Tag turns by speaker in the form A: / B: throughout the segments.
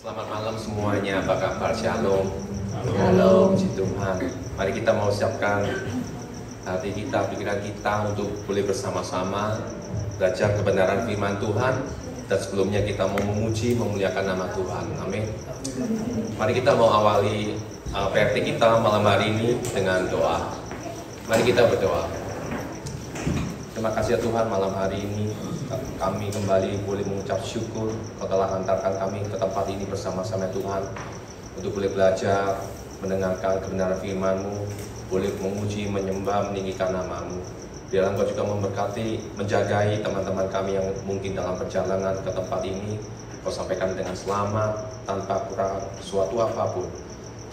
A: Selamat malam semuanya, apa kabar? Shalom.
B: Shalom.
A: Puji Tuhan. Mari kita mau siapkan hati kita, pikiran kita untuk boleh bersama-sama belajar kebenaran firman Tuhan. Dan sebelumnya kita mau memuji, memuliakan nama Tuhan. Amin. Mari kita mau awali PRT kita malam hari ini dengan doa. Mari kita berdoa. Terima kasih ya Tuhan, malam hari ini kami kembali boleh mengucap syukur Kau telah hantarkan kami ke tempat ini bersama-sama Tuhan, untuk boleh belajar, mendengarkan kebenaran firman-Mu, boleh memuji, menyembah, meninggikan nama-Mu. Biarlah Engkau juga memberkati, menjagai teman-teman kami yang mungkin dalam perjalanan ke tempat ini, Kau sampaikan dengan selamat, tanpa kurang suatu apapun,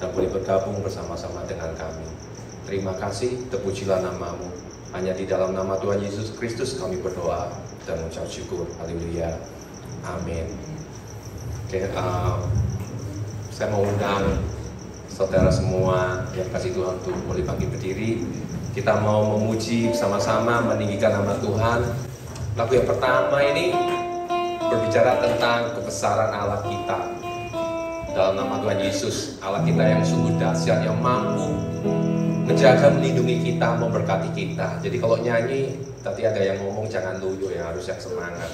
A: dan boleh bergabung bersama-sama dengan kami. Terima kasih, terpujilah nama-Mu. Hanya di dalam nama Tuhan Yesus Kristus kami berdoa dan mengucap syukur. Haleluya. Amin. Oke, saya mau undang saudara semua yang kasih Tuhan untuk boleh bangkit berdiri. Kita mau memuji bersama-sama, meninggikan nama Tuhan. Lagu yang pertama ini berbicara tentang kebesaran Allah kita. Dalam nama Tuhan Yesus, Allah kita yang sungguh dahsyat, yang mampu menjaga, melindungi kita, memberkati kita. Jadi kalau nyanyi, tadi ada yang ngomong jangan loyo ya, harus yang semangat.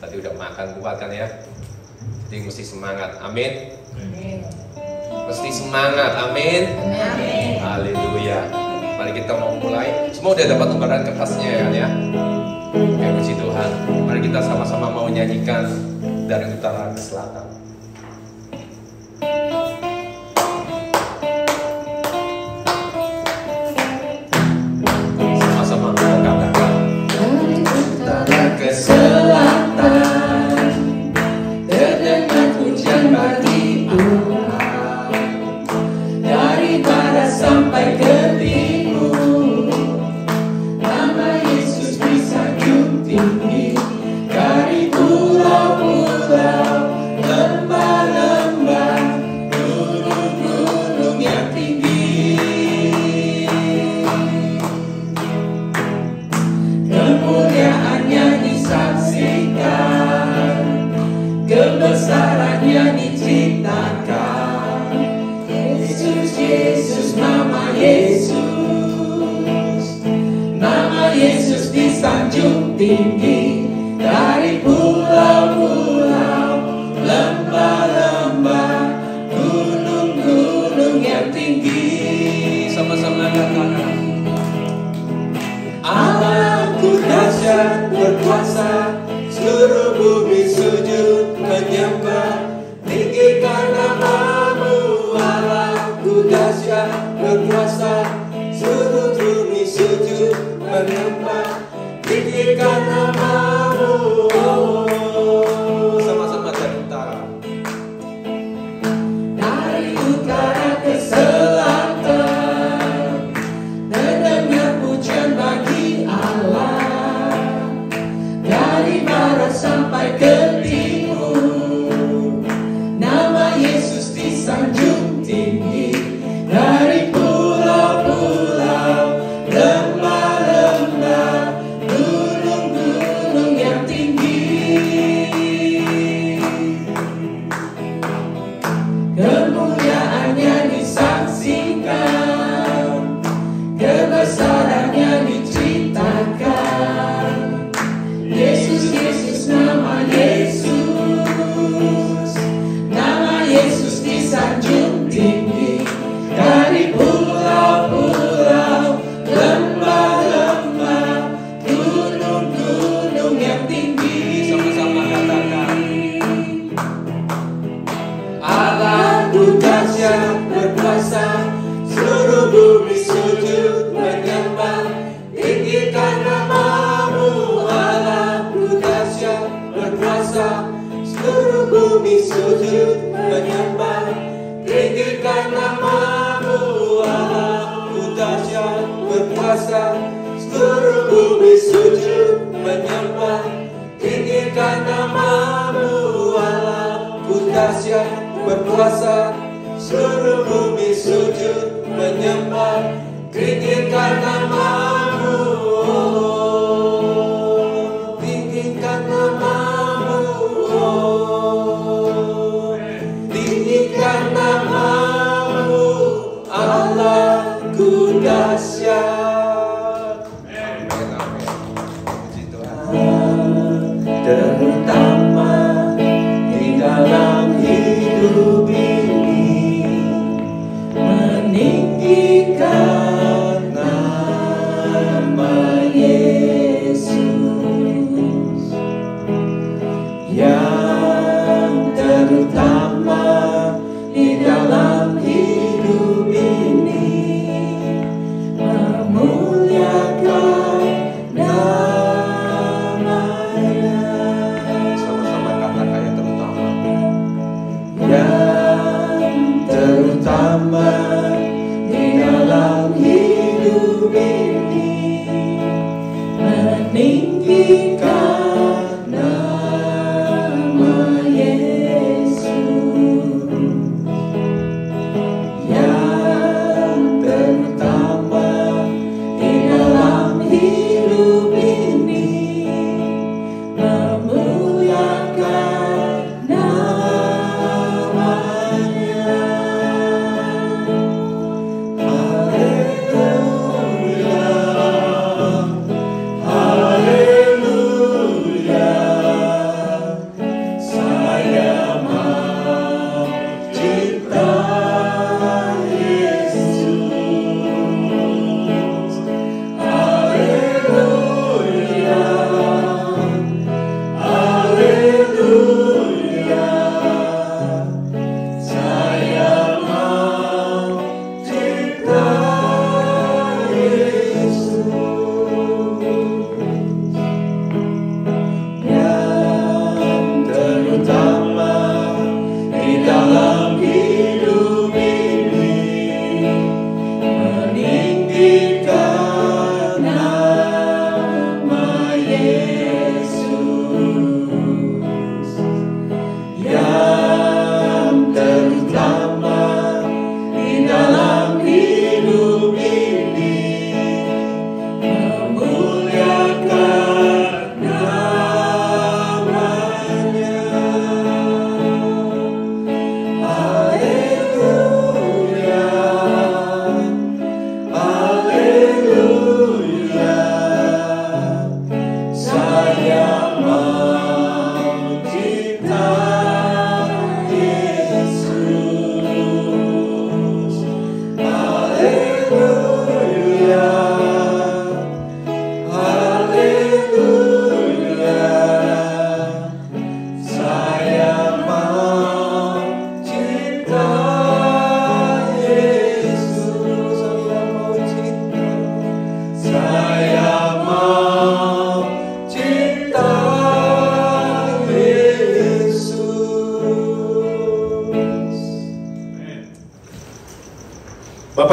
A: Tadi udah makan kuat kan ya? Jadi mesti semangat, amin. Mesti semangat, amin. Haleluya. Mari kita mau mulai. Semua udah dapat lembaran kertasnya ya kan ya? Oke, puji Tuhan. Mari kita sama-sama mau nyanyikan dari utara ke selatan.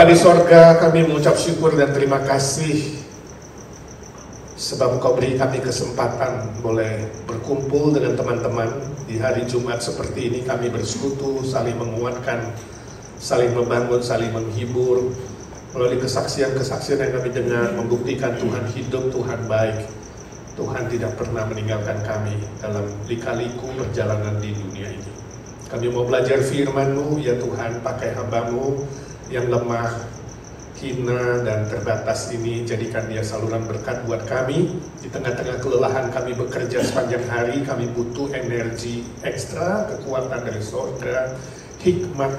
B: Bapa di sorga, kami mengucap syukur dan terima kasih sebab Engkau beri kami kesempatan boleh berkumpul dengan teman-teman di hari Jumat seperti ini. Kami bersekutu, saling menguatkan, saling membangun, saling menghibur melalui kesaksian-kesaksian yang kami dengar, membuktikan Tuhan hidup, Tuhan baik, Tuhan tidak pernah meninggalkan kami dalam lika-liku perjalanan di dunia ini. Kami mau belajar firman-Mu, ya Tuhan, pakai hamba-Mu yang lemah, hina, dan terbatas ini, jadikan dia saluran berkat buat kami. Di tengah-tengah kelelahan kami bekerja sepanjang hari, kami butuh energi ekstra, kekuatan dari surga, hikmat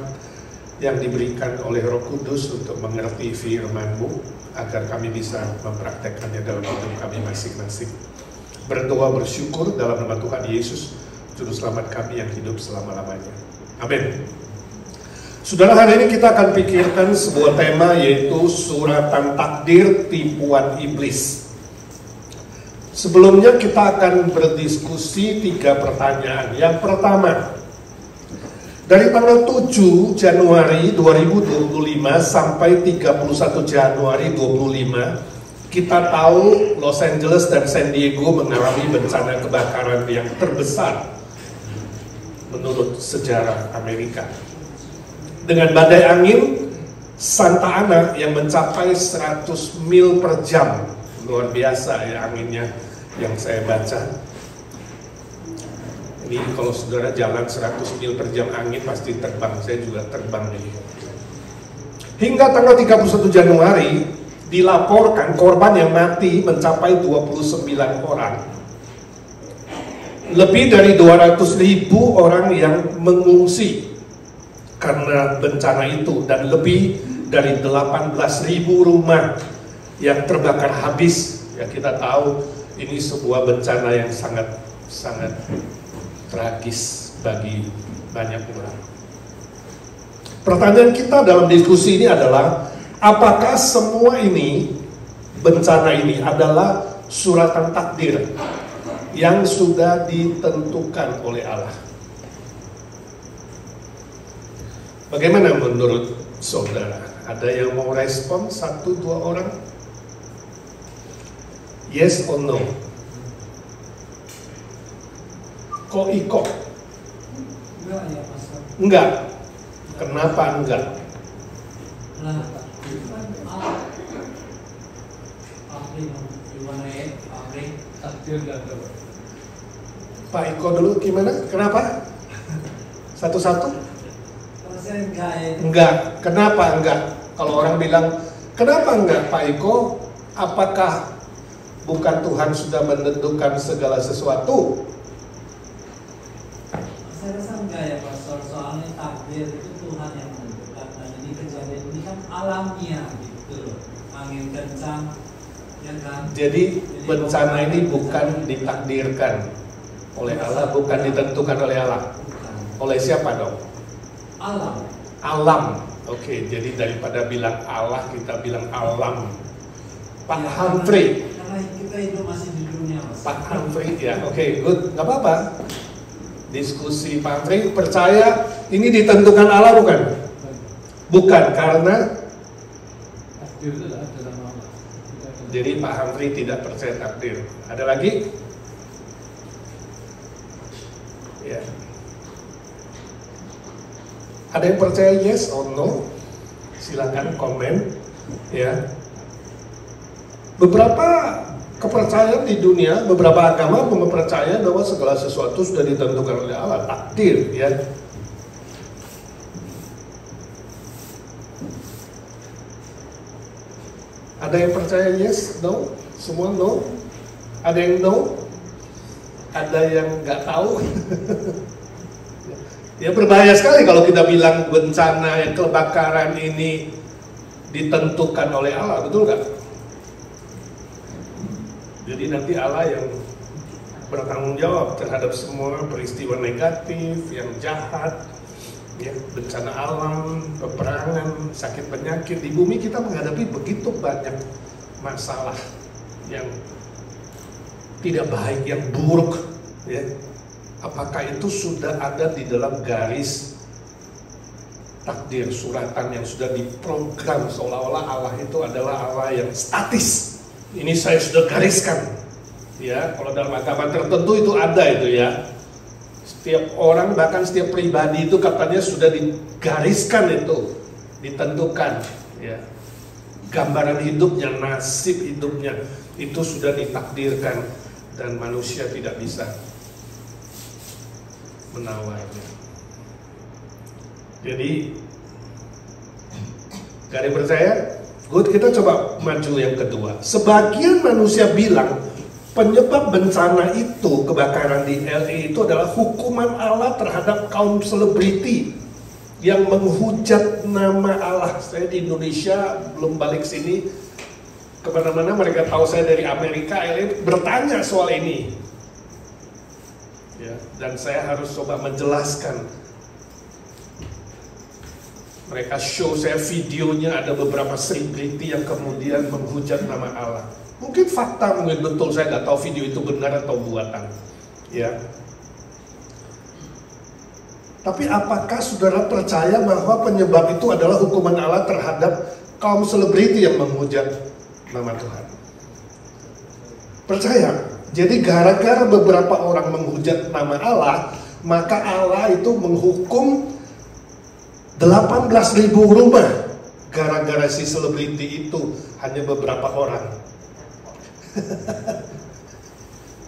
B: yang diberikan oleh Roh Kudus untuk mengerti firman-Mu, agar kami bisa mempraktekkannya dalam hidup kami masing-masing. Berdoa bersyukur dalam nama Tuhan Yesus, Juru Selamat kami yang hidup selama-lamanya. Amin. Saudara, hari ini kita akan pikirkan sebuah tema, yaitu suratan takdir tipuan iblis. Sebelumnya kita akan berdiskusi 3 pertanyaan. Yang pertama, dari tanggal 7 Januari 2025 sampai 31 Januari 2025, kita tahu Los Angeles dan San Diego mengalami bencana kebakaran yang terbesar menurut sejarah Amerika. Dengan badai angin Santa Ana yang mencapai 100 mil per jam. Luar biasa ya anginnya yang saya baca. Ini kalau saudara jalan 100 mil per jam angin pasti terbang. Saya juga terbang nih. Hingga tanggal 31 Januari dilaporkan korban yang mati mencapai 29 orang. Lebih dari 200.000 orang yang mengungsi karena bencana itu, dan lebih dari 18.000 rumah yang terbakar habis. Ya, kita tahu ini sebuah bencana yang sangat tragis bagi banyak orang. Pertanyaan kita dalam diskusi ini adalah, apakah semua ini, bencana ini adalah suratan takdir yang sudah ditentukan oleh Allah? Bagaimana menurut saudara? Ada yang mau respon? 1-2 orang? Yes or no? Kok Iko?
C: Enggak ya, Pastor.
B: Enggak. Kenapa enggak?
C: Nah, takdir gagal.
B: Pak Iko dulu gimana? Kenapa? Satu-satu? Enggak. Kenapa enggak? Kalau orang bilang, kenapa enggak Pak Iko? Apakah bukan Tuhan sudah menentukan segala sesuatu?
C: Saya rasa enggak ya, Pastor. Soalnya takdir itu Tuhan yang menentukan. Dan ini kejadian ini kan alamiah gitu loh. Angin kencang, ya kan?
B: Jadi bencana ini bukan ditakdirkan oleh Allah, bukan ditentukan oleh Allah. Oleh siapa dong?
C: Alam.
B: Alam. Oke, jadi daripada bilang Allah, kita bilang alam. Pak
C: Ya,
B: Humphrey.
C: Karena kita hidup masih di dunia, Mas.
B: Pak Humphrey, ya, oke, good, nggak apa-apa. Diskusi Pak Humphrey, percaya ini ditentukan Allah bukan? Bukan, karena
C: Takdir itu adalah dalam Allah.
B: jadi Pak Humphrey tidak percaya takdir. Ada lagi? Ya. Ada yang percaya yes or no? Silakan komen. Ya. Beberapa kepercayaan di dunia, beberapa agama mempercaya bahwa segala sesuatu sudah ditentukan oleh Allah, takdir, ya. Ada yang percaya yes, no? Semua no? Ada yang no? Ada yang nggak tahu? Ya, berbahaya sekali kalau kita bilang bencana yang kebakaran ini ditentukan oleh Allah, betul nggak? Jadi nanti Allah yang bertanggung jawab terhadap semua peristiwa negatif, yang jahat, ya, bencana alam, peperangan, sakit penyakit. Di bumi kita menghadapi begitu banyak masalah yang tidak baik, yang buruk, ya. Apakah itu sudah ada di dalam garis takdir suratan yang sudah diprogram seolah-olah Allah itu adalah Allah yang statis. Ini saya sudah gariskan. Ya, kalau dalam agama tertentu itu ada itu ya. Setiap orang, bahkan setiap pribadi itu katanya sudah digariskan itu, ditentukan ya. Gambaran hidupnya, nasib hidupnya itu sudah ditakdirkan dan manusia tidak bisa menawarnya. Jadi gak ada yang percaya? Good, kita coba maju yang kedua. Sebagian manusia bilang penyebab bencana itu, kebakaran di LA itu adalah hukuman Allah terhadap kaum selebriti yang menghujat nama Allah. Saya di Indonesia belum balik sini, kemana-mana mereka tahu saya dari Amerika, LA bertanya soal ini. Ya, dan saya harus coba menjelaskan. Mereka show saya videonya, ada beberapa selebriti yang kemudian menghujat nama Allah. Mungkin fakta, mungkin betul, saya nggak tahu video itu benar atau buatan. Ya. Tapi apakah saudara percaya bahwa penyebab itu adalah hukuman Allah terhadap kaum selebriti yang menghujat nama Tuhan? Percaya? Jadi gara-gara beberapa orang menghujat nama Allah, maka Allah itu menghukum 18.000 rumah gara-gara si selebriti itu hanya beberapa orang.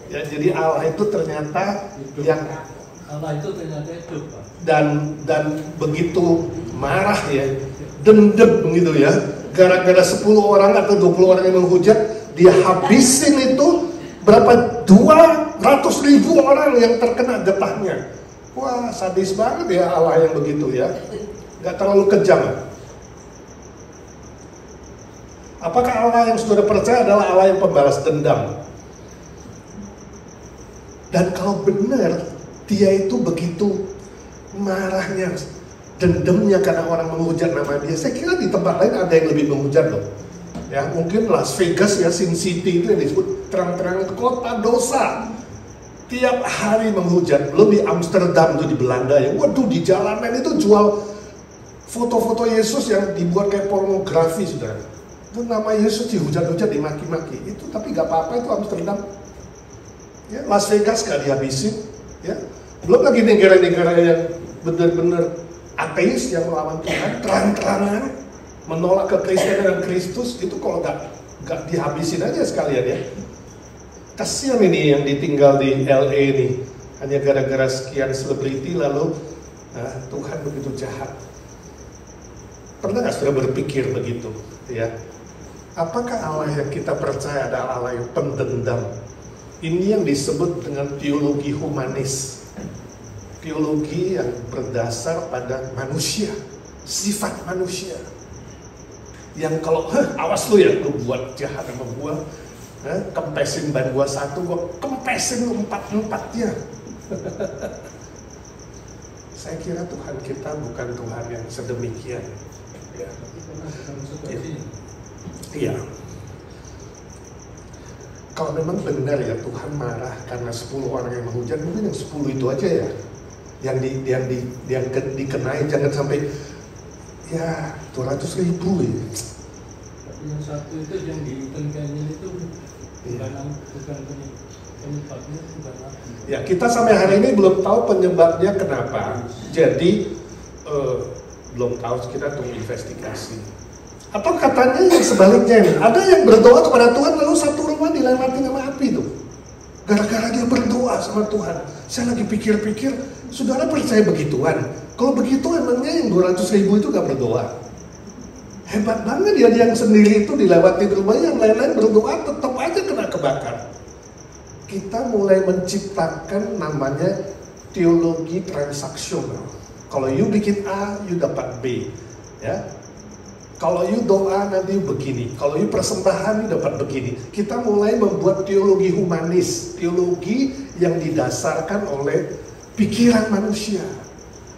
B: Ya, jadi Allah itu ternyata hidup.
C: Allah itu ternyata hidup, Pak.
B: Dan begitu marah ya, dendam begitu ya, gara-gara 10 orang atau 20 orang yang menghujat, dia habisin itu berapa 200.000 orang yang terkena getahnya. Wah, sadis banget ya Allah yang begitu ya. Gak terlalu kejam. Apakah Allah yang saudara percaya adalah Allah yang pembalas dendam? Dan kalau benar dia itu begitu marahnya, dendamnya karena orang menghujat nama dia, saya kira di tempat lain ada yang lebih menghujat loh. Ya, mungkin Las Vegas ya, Sin City itu yang disebut terang-terang kota dosa. Tiap hari menghujat. Belum di Amsterdam itu di Belanda ya, waduh di jalanan itu jual foto-foto Yesus yang dibuat kayak pornografi, saudara. Itu nama Yesus dihujat-hujat, dimaki-maki. Itu tapi gak apa-apa, itu Amsterdam. Ya, Las Vegas gak dihabisin. Ya, belum lagi negara-negara yang benar-benar ateis yang melawan Tuhan, terang-terangan menolak kekristenan dan Kristus. Itu kalau gak dihabisin aja sekalian ya. Kasihan ini yang ditinggal di LA ini, hanya gara-gara sekian selebriti lalu Tuhan begitu jahat. Pernah nggak saudara berpikir begitu? Ya, apakah Allah yang kita percaya adalah Allah yang pendendam? Ini yang disebut dengan teologi humanis, teologi yang berdasar pada manusia, sifat manusia. Yang kalau awas lu ya, lu buat jahat sama gua, kempesin ban gua 1, gua kempesin lu 4-4-nya. Saya kira Tuhan kita bukan Tuhan yang sedemikian. Ya. Iya. Kalau memang benar ya Tuhan marah karena 10 orang yang menghujat, mungkin yang 10 itu aja ya yang dikenai, jangan sampai ya 200.000 ya.
C: Tapi yang satu itu yang ditentukannya itu bukan penyebabnya, bukan apa.
B: Ya, kita sampai hari ini belum tahu penyebabnya kenapa. Jadi belum tahu, kita tunggu investigasi. Atau katanya yang sebaliknya nih, ada yang berdoa kepada Tuhan lalu satu rumah dilewati sama api tuh. Gara-gara dia berdoa sama Tuhan. Saya lagi pikir-pikir, saudara percaya begituan? Kalau begitu emangnya yang 200.000 itu gak berdoa? Hebat banget ya, dia yang sendiri itu dilewati rumahnya, yang lain-lain berdoa tetap aja kena kebakar. Kita mulai menciptakan namanya teologi transaksional. Kalau you bikin A, you dapat B, ya. Kalau you doa nanti you begini, kalau you persembahan you dapat begini. Kita mulai membuat teologi humanis, teologi yang didasarkan oleh pikiran manusia.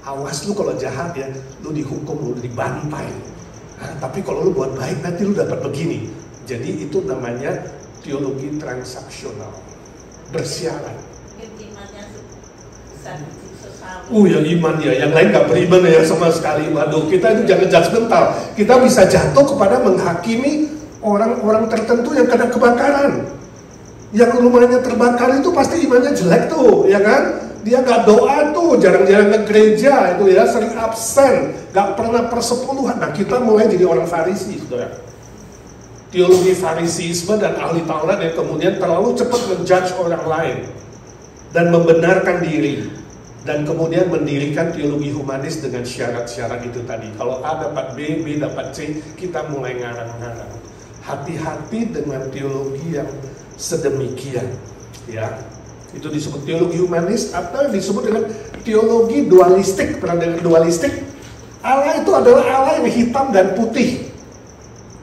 B: Awas lu kalau jahat ya, lu dihukum, lu dibantai. Tapi kalau lu buat baik nanti lu dapat begini. Jadi itu namanya teologi transaksional, bersyarat. Ya iman ya, yang lain nggak beriman ya sama sekali. Waduh, kita itu jangan judgmental. Kita bisa jatuh kepada menghakimi orang-orang tertentu yang kena kebakaran. Yang rumahnya terbakar itu pasti imannya jelek tuh, ya kan? Dia nggak doa tuh, jarang-jarang ke gereja itu ya, sering absen, nggak pernah persepuluhan. Nah, kita mulai jadi orang Farisi, saudara. Teologi Farisisme dan ahli Taurat yang kemudian terlalu cepat menjudge orang lain dan membenarkan diri, dan kemudian mendirikan teologi humanis dengan syarat-syarat itu tadi. Kalau A dapat B, B dapat C, kita mulai ngarang-ngarang. Hati-hati dengan teologi yang sedemikian, ya. Itu disebut teologi humanis atau disebut dengan teologi dualistik. Pernah dengar dualistik? Allah itu adalah Allah yang hitam dan putih,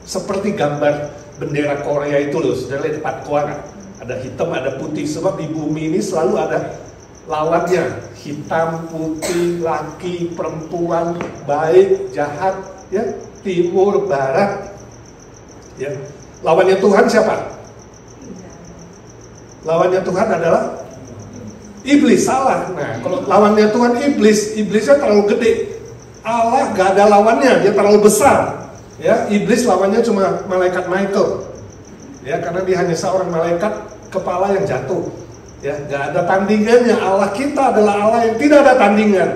B: seperti gambar bendera Korea itu loh, sudah lihat Patkoa kan? Ada hitam, ada putih, sebab di bumi ini selalu ada lawannya, hitam, putih, laki, perempuan, baik, jahat, ya, timur, barat, ya. Lawannya Tuhan siapa? Lawannya Tuhan adalah iblis, salah. Nah, kalau lawannya Tuhan iblisnya terlalu gede. Allah gak ada lawannya, dia terlalu besar. Ya, iblis lawannya cuma malaikat Michael. Ya, karena dia hanya seorang malaikat kepala yang jatuh. Ya, gak ada tandingannya. Allah kita adalah Allah yang tidak ada tandingan.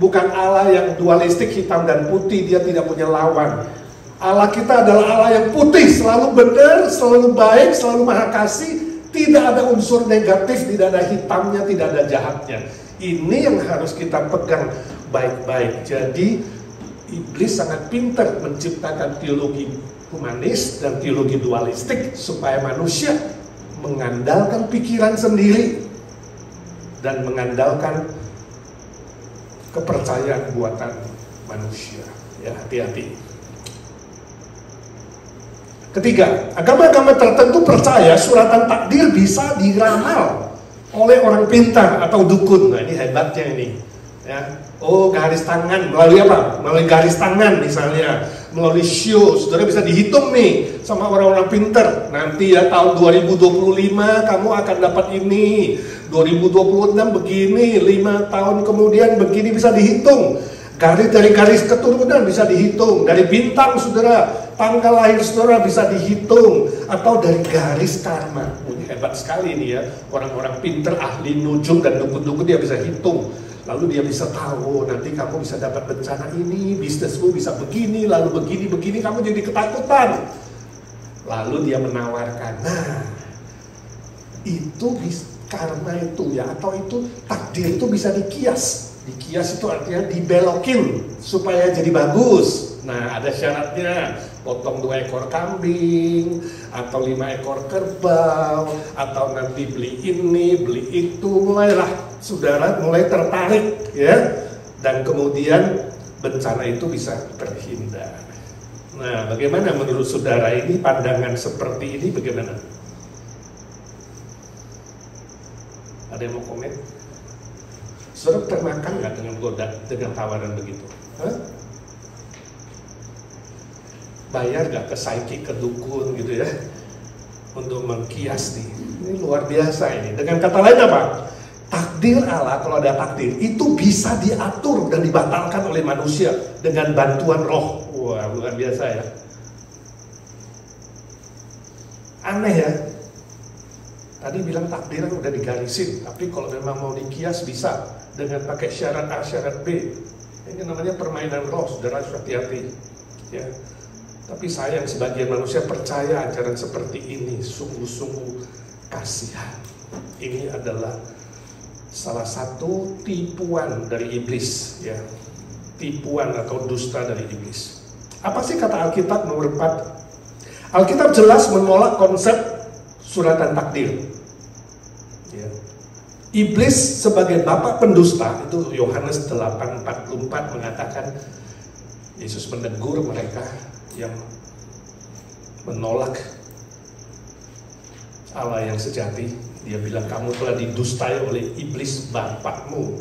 B: Bukan Allah yang dualistik hitam dan putih, dia tidak punya lawan. Allah kita adalah Allah yang putih, selalu benar, selalu baik, selalu maha kasih. Tidak ada unsur negatif, tidak ada hitamnya, tidak ada jahatnya. Ini yang harus kita pegang baik-baik. Jadi iblis sangat pintar menciptakan teologi humanis dan teologi dualistik supaya manusia mengandalkan pikiran sendiri dan mengandalkan kepercayaan buatan manusia. Ya, hati-hati. Ketiga, agama-agama tertentu percaya suratan takdir bisa diramal oleh orang pintar atau dukun. Nah, ini hebatnya ini. Ya. Oh, garis tangan, melalui apa? Melalui garis tangan misalnya, melalui show, saudara bisa dihitung nih sama orang-orang pintar. Nanti ya tahun 2025 kamu akan dapat ini, 2026 begini, 5 tahun kemudian begini, bisa dihitung. Dari garis keturunan bisa dihitung, dari bintang saudara, tanggal lahir saudara bisa dihitung, atau dari garis karma. Ini hebat sekali ini ya, orang-orang pintar, ahli nujum dan dukun-dukun dia bisa hitung. Lalu dia bisa tahu, nanti kamu bisa dapat bencana ini, bisnismu bisa begini, lalu begini, kamu jadi ketakutan. Lalu dia menawarkan, nah itu karma itu ya, atau itu takdir itu bisa dikias. Dikias itu artinya dibelokin supaya jadi bagus. Nah, ada syaratnya, potong 2 ekor kambing atau 5 ekor kerbau, atau nanti beli ini, beli itu. Mulailah saudara mulai tertarik ya, dan kemudian bencana itu bisa terhindar. Nah, bagaimana menurut saudara ini, pandangan seperti ini bagaimana? Ada yang mau komen? Saudara termakan nggak dengan tawaran begitu? Hah? Bayar nggak ke psychic, ke dukun gitu ya, untuk mengkias nih? Ini luar biasa ini. Dengan kata lain apa? Takdir Allah, kalau ada takdir, itu bisa diatur dan dibatalkan oleh manusia dengan bantuan roh. Wah, luar biasa ya. Aneh ya. Tadi bilang takdir udah digarisin, tapi kalau memang mau dikias bisa dengan pakai syarat A, syarat B. Ini namanya permainan roh, saudara, hati-hati. Ya. Tapi sayang sebagian manusia percaya ajaran seperti ini, sungguh-sungguh kasihan. Ini adalah salah satu tipuan dari iblis, ya. Tipuan atau dusta dari iblis. Apa sih kata Alkitab nomor 4? Alkitab jelas menolak konsep suratan takdir. Ya. Iblis sebagai bapak pendusta, itu Yohanes 8:44 mengatakan, Yesus menegur mereka yang menolak Allah yang sejati. Dia bilang, kamu telah didustai oleh iblis bapakmu.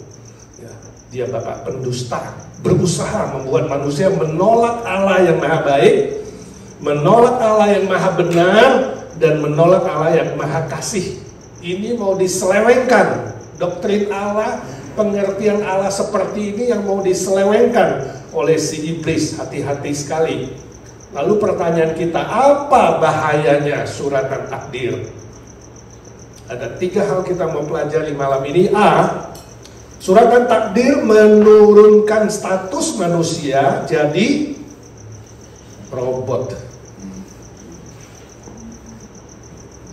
B: Ya, dia bapak pendusta, berusaha membuat manusia menolak Allah yang maha baik, menolak Allah yang maha benar, dan menolak Allah yang maha kasih. Ini mau diselewengkan doktrin Allah pengertian Allah seperti ini yang mau diselewengkan oleh si iblis. Hati-hati sekali. Lalu pertanyaan kita, apa bahayanya suratan takdir? Ada 3 hal kita mau pelajari malam ini. A, suratan takdir menurunkan status manusia jadi robot.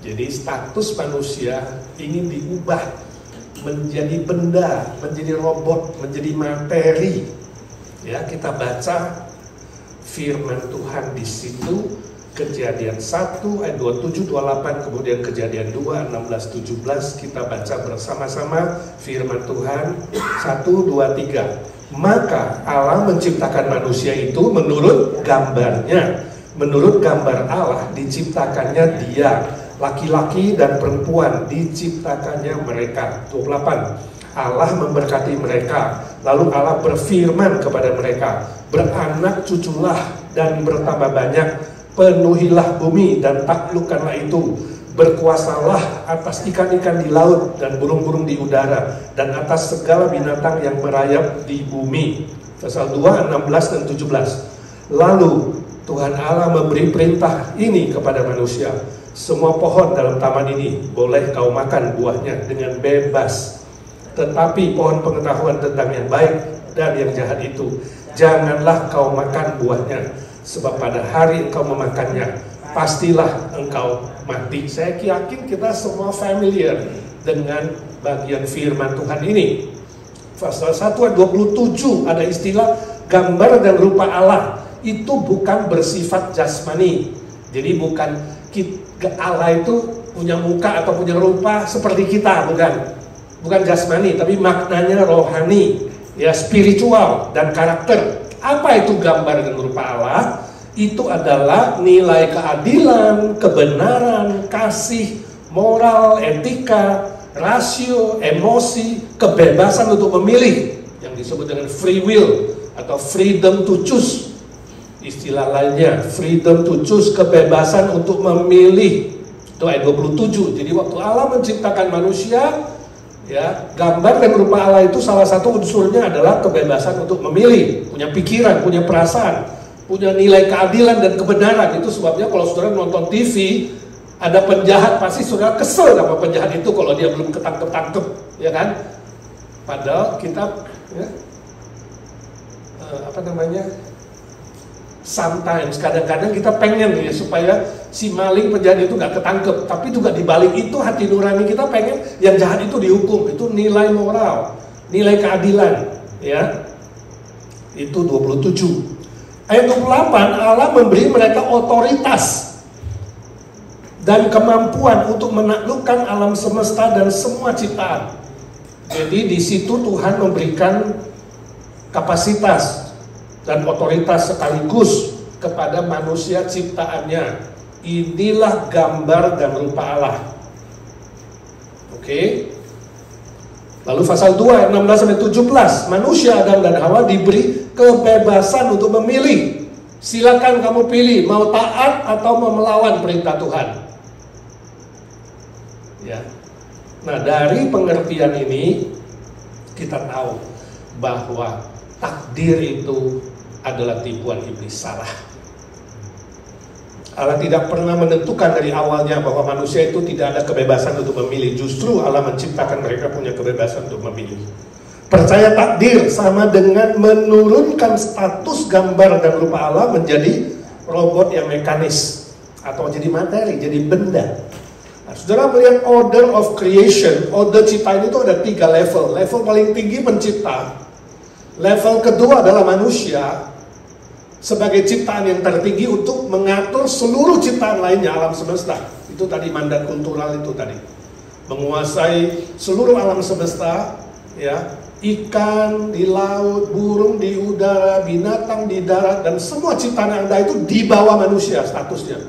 B: Jadi status manusia ingin diubah menjadi benda, menjadi robot, menjadi materi. Ya, kita baca firman Tuhan di situ, Kejadian 1 ayat 27, 28, kemudian Kejadian 2, 16, 17. Kita baca bersama-sama firman Tuhan 1, 2, 3. Maka Allah menciptakan manusia itu menurut gambarnya. Menurut gambar Allah diciptakannya dia. Laki-laki dan perempuan diciptakannya mereka. 28. Allah memberkati mereka. Lalu Allah berfirman kepada mereka, beranak cuculah dan bertambah banyak, penuhilah bumi dan taklukkanlah itu, berkuasalah atas ikan-ikan di laut dan burung-burung di udara, dan atas segala binatang yang merayap di bumi. Pasal 2, 16 dan 17. Lalu Tuhan Allah memberi perintah ini kepada manusia, semua pohon dalam taman ini boleh kau makan buahnya dengan bebas, tetapi pohon pengetahuan tentang yang baik dan yang jahat itu janganlah kau makan buahnya, sebab pada hari engkau memakannya pastilah engkau mati. Saya yakin kita semua familiar dengan bagian firman Tuhan ini. Pasal 1 ayat 27 ada istilah gambar dan rupa Allah. Itu bukan bersifat jasmani. Jadi bukan Allah itu punya muka atau punya rupa seperti kita, bukan jasmani, tapi maknanya rohani, ya, spiritual dan karakter. Apa itu gambar dan rupa Allah? Itu adalah nilai keadilan, kebenaran, kasih, moral, etika, rasio, emosi, kebebasan untuk memilih, yang disebut dengan free will atau freedom to choose. Istilah lainnya freedom to choose, kebebasan untuk memilih. Itu ayat 27. Jadi waktu Allah menciptakan manusia, ya, gambar dan rupa Allah itu salah satu unsurnya adalah kebebasan untuk memilih, punya pikiran, punya perasaan, punya nilai keadilan dan kebenaran. Itu sebabnya kalau saudara nonton TV, ada penjahat, pasti saudara kesel sama penjahat itu kalau dia belum ketangkep-tangkep, ya kan? Padahal kita, ya, sometimes, kadang-kadang kita pengen ya supaya si maling penjahat itu nggak ketangkep, tapi juga dibalik itu hati nurani kita pengen yang jahat itu dihukum. Itu nilai moral, nilai keadilan, ya. Itu 27. Ayat 28, Allah memberi mereka otoritas dan kemampuan untuk menaklukkan alam semesta dan semua ciptaan. Jadi di situ Tuhan memberikan kapasitas dan otoritas sekaligus kepada manusia ciptaannya. Inilah gambar dan rupa Allah. Oke. Lalu pasal 2 ayat 16 sampai 17, manusia Adam dan Hawa diberi kebebasan untuk memilih. Silakan kamu pilih mau taat atau mau melawan perintah Tuhan. Ya. Nah, dari pengertian ini kita tahu bahwa takdir itu adalah tipuan iblis, salah. Allah tidak pernah menentukan dari awalnya bahwa manusia itu tidak ada kebebasan untuk memilih. Justru Allah menciptakan mereka punya kebebasan untuk memilih. Percaya takdir sama dengan menurunkan status gambar dan rupa Allah menjadi robot yang mekanis atau jadi materi, jadi benda. Nah, saudara melihat order of creation, order ciptaan itu ada 3 level. Level paling tinggi pencipta. Level kedua adalah manusia sebagai ciptaan yang tertinggi untuk mengatur seluruh ciptaan lainnya, alam semesta. Itu tadi mandat kultural itu tadi. Menguasai seluruh alam semesta, ya, ikan di laut, burung di udara, binatang di darat, dan semua ciptaan yang ada itu di bawah manusia statusnya.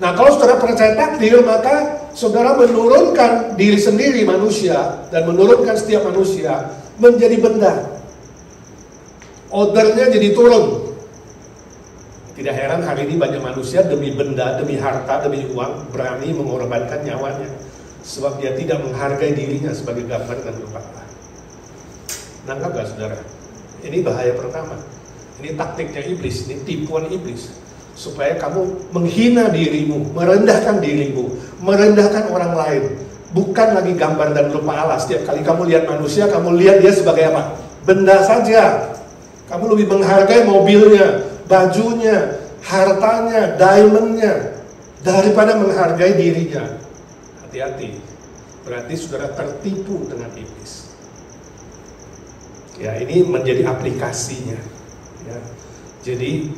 B: Nah, kalau saudara percaya takdir, maka saudara menurunkan diri sendiri manusia dan menurunkan setiap manusia menjadi benda. Ordernya jadi turun. Tidak heran hari ini banyak manusia demi benda, demi harta, demi uang berani mengorbankan nyawanya, sebab dia tidak menghargai dirinya sebagai gambar dan rupa Allah. Nangkap gak saudara? Ini bahaya pertama. Ini taktiknya iblis, ini tipuan iblis. Supaya kamu menghina dirimu, merendahkan dirimu, merendahkan orang lain. Bukan lagi gambar dan rupa Allah. Setiap kali kamu lihat manusia, kamu lihat dia sebagai apa? Benda saja. Kamu lebih menghargai mobilnya, bajunya, hartanya, diamondnya, daripada menghargai dirinya. Hati-hati. Berarti saudara tertipu dengan iblis. Ya, ini menjadi aplikasinya. Ya. Jadi,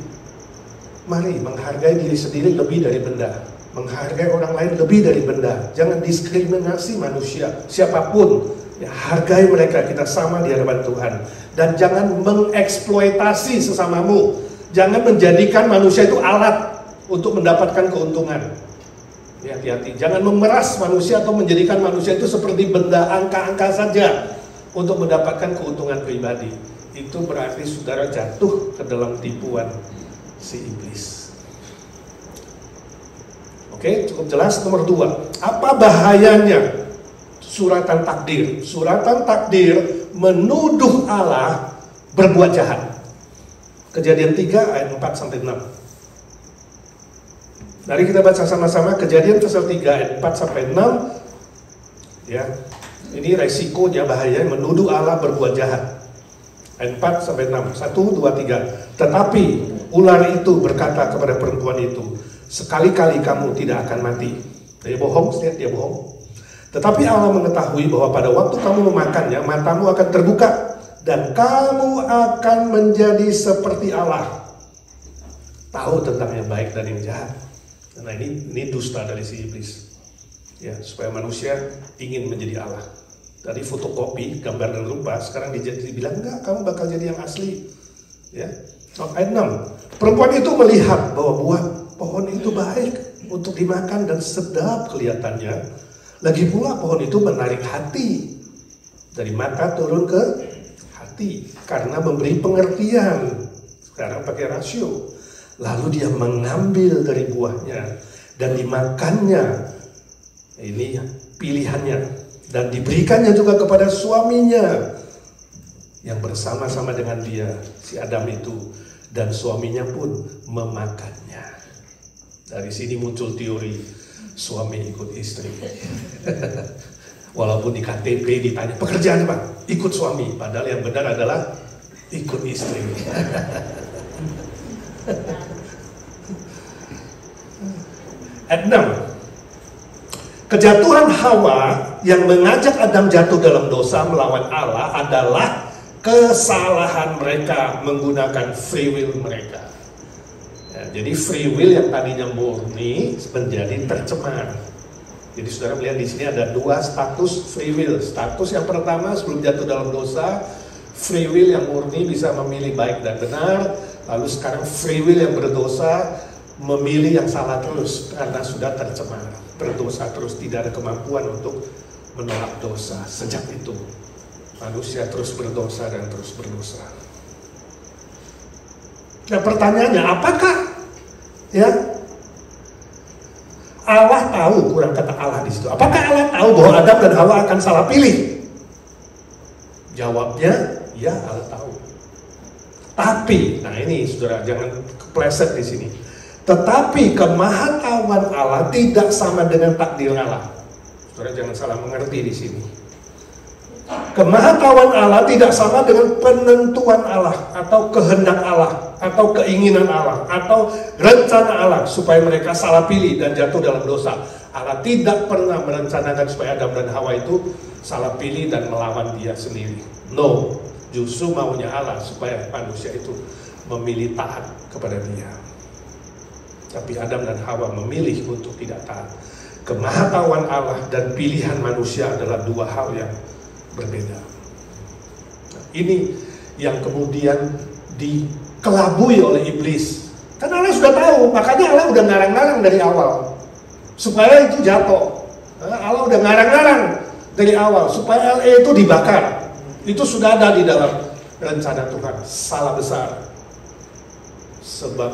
B: mari menghargai diri sendiri lebih dari benda. Menghargai orang lain lebih dari benda. Jangan diskriminasi manusia, siapapun. Ya, hargai mereka, kita sama di hadapan Tuhan. Dan jangan mengeksploitasi sesamamu. Jangan menjadikan manusia itu alat untuk mendapatkan keuntungan. Ya, hati-hati. Jangan memeras manusia atau menjadikan manusia itu seperti benda angka-angka saja untuk mendapatkan keuntungan pribadi. Itu berarti saudara jatuh ke dalam tipuan si iblis. Oke, cukup jelas. Nomor 2, apa bahayanya suratan takdir? Suratan takdir menuduh Allah berbuat jahat. Kejadian 3 ayat 4-6. Mari kita baca sama-sama Kejadian pasal 3 ayat 4-6. Ya, ini resikonya, bahaya menuduh Allah berbuat jahat. Ayat 4-6. 1, 2, 3. Tetapi ular itu berkata kepada perempuan itu, sekali-kali kamu tidak akan mati. Dia bohong, lihat dia bohong. Tetapi Allah mengetahui bahwa pada waktu kamu memakannya, matamu akan terbuka dan kamu akan menjadi seperti Allah, tahu tentang yang baik dan yang jahat. Nah, ini dusta dari si iblis. Ya, supaya manusia ingin menjadi Allah. Tadi fotokopi gambar dan rupa, sekarang dibilang enggak, kamu bakal jadi yang asli. Ya. Ayat 6. Perempuan itu melihat bahwa buah pohon itu baik untuk dimakan dan sedap kelihatannya. Lagi pula pohon itu menarik hati. Dari mata turun ke hati karena memberi pengertian. Sekarang pakai rasio. Lalu dia mengambil dari buahnya dan dimakannya. Ini pilihannya. Dan diberikannya juga kepada suaminya yang bersama-sama dengan dia, si Adam itu. Dan suaminya pun memakannya. Dari sini muncul teori suami ikut istri. Walaupun di KTP ditanya pekerjaan apa? Ikut suami. Padahal yang benar adalah ikut istri. Ayat 6. Kejatuhan Hawa yang mengajak Adam jatuh dalam dosa melawan Allah adalah kesalahan mereka menggunakan free will mereka. Ya, jadi free will yang tadinya murni menjadi tercemar. Jadi saudara melihat di sini ada 2 status free will. Status yang pertama sebelum jatuh dalam dosa, free will yang murni bisa memilih baik dan benar. Lalu sekarang free will yang berdosa memilih yang salah terus karena sudah tercemar, berdosa terus, tidak ada kemampuan untuk menolak dosa. Sejak itu manusia terus berdosa dan terus berdosa. Nah, pertanyaannya, apakah ya Allah tahu, kurang kata Allah di situ, apakah Allah tahu bahwa Adam dan Hawa akan salah pilih? Jawabnya ya, Allah tahu. Tapi, nah ini saudara jangan kepleset di sini. Tetapi kemahatauan Allah tidak sama dengan takdir Allah. Saudara jangan salah mengerti di sini. Kemahatauan Allah tidak sama dengan penentuan Allah atau kehendak Allah atau keinginan Allah atau rencana Allah supaya mereka salah pilih dan jatuh dalam dosa. Allah tidak pernah merencanakan supaya Adam dan Hawa itu salah pilih dan melawan dia sendiri. No, justru maunya Allah supaya manusia itu memilih taat kepada dia. Tapi Adam dan Hawa memilih untuk tidak taat. Kemahatauan Allah dan pilihan manusia adalah 2 hal yang berbeda. Nah, ini yang kemudian dikelabui oleh iblis. Karena Allah sudah tahu, makanya Allah udah ngarang-ngarang dari awal supaya itu jatuh. Allah udah ngarang-ngarang dari awal supaya LE itu dibakar. Itu sudah ada di dalam rencana Tuhan. Salah besar. Sebab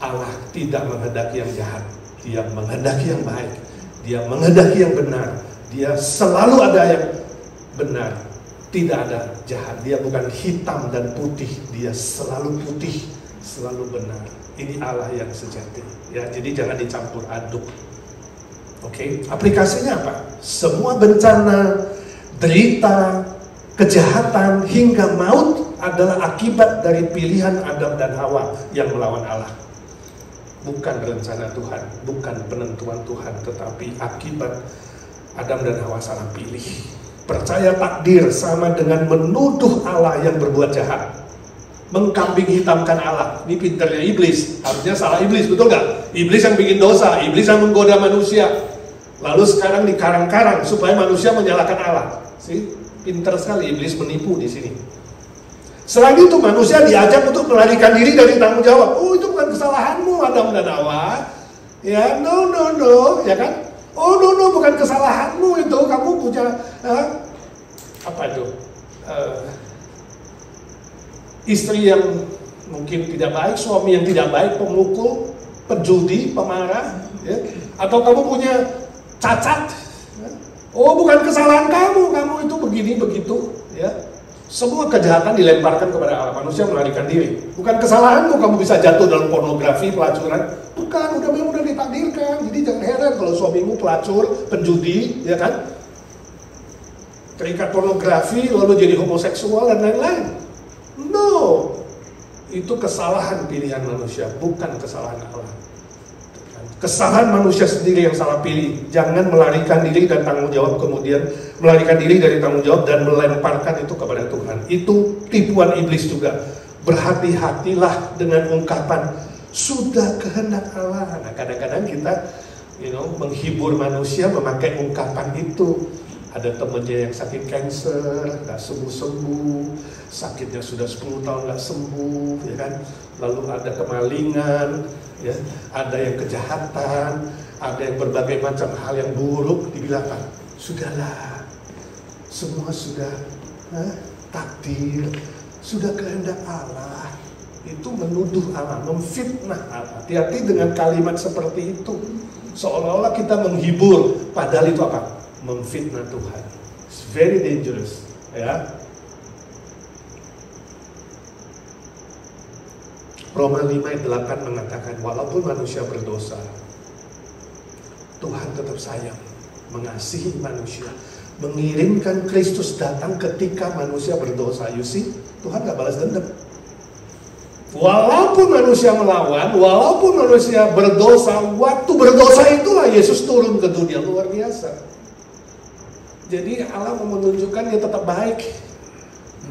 B: Allah tidak menghendaki yang jahat, Dia menghendaki yang baik, Dia menghendaki yang benar. Dia selalu ada yang benar Tidak ada jahat, dia bukan hitam dan putih, dia selalu putih, selalu benar. Ini Allah yang sejati. Ya, jadi jangan dicampur aduk. Oke, aplikasinya apa? Semua bencana, derita, kejahatan hingga maut adalah akibat dari pilihan Adam dan Hawa yang melawan Allah. Bukan rencana Tuhan, bukan penentuan Tuhan, tetapi akibat Adam dan Hawa salah pilih. Percaya takdir sama dengan menuduh Allah yang berbuat jahat, mengkambing hitamkan Allah. Ini pinternya iblis, harusnya salah iblis, betul nggak? Iblis yang bikin dosa, iblis yang menggoda manusia, lalu sekarang dikarang-karang supaya manusia menyalahkan Allah. Sih, pinter sekali iblis menipu di sini. Selain itu manusia diajak untuk melarikan diri dari tanggung jawab. Oh, itu bukan kesalahanmu Adam dan Hawa. Ya, no, ya kan? Oh, no, bukan kesalahanmu itu. Kamu punya apa itu? Istri yang mungkin tidak baik, suami yang tidak baik, pemukul, penjudi, pemarah, ya? Atau kamu punya cacat. Oh, bukan kesalahan kamu itu begini begitu, ya. Semua kejahatan dilemparkan kepada Allah. Manusia melarikan diri. Bukan kesalahanmu kamu bisa jatuh dalam pornografi, pelacuran. Bukan, udah ditakdirkan. Jadi jangan heran kalau suamimu pelacur, penjudi, ya kan? Terikat pornografi, lalu jadi homoseksual dan lain-lain. No, itu kesalahan pilihan manusia, bukan kesalahan Allah. Kesalahan manusia sendiri yang salah pilih. Jangan melarikan diri dan tanggung jawab, kemudian melarikan diri dari tanggung jawab dan melemparkan itu kepada Tuhan. Itu tipuan iblis juga. Berhati-hatilah dengan ungkapan sudah kehendak Allah. Nah, kadang-kadang kita menghibur manusia memakai ungkapan itu. Ada temennya yang sakit kanker, gak sembuh-sembuh, sakitnya sudah 10 tahun gak sembuh, ya kan? Lalu ada kemalingan, ya, ada yang kejahatan, ada yang berbagai macam hal yang buruk, dibilang, sudahlah, semua sudah takdir, sudah kehendak Allah. Itu menuduh Allah, memfitnah Allah. Hati-hati dengan kalimat seperti itu. Seolah-olah kita menghibur, padahal itu apa? Memfitnah Tuhan. It's very dangerous, ya. Roma 5 ayat 8 mengatakan, walaupun manusia berdosa, Tuhan tetap sayang, mengasihi manusia, mengirimkan Kristus datang ketika manusia berdosa. You see, Tuhan gak balas dendam. Walaupun manusia melawan, walaupun manusia berdosa, waktu berdosa itulah Yesus turun ke dunia. Luar biasa. Jadi Allah mau menunjukkan dia tetap baik.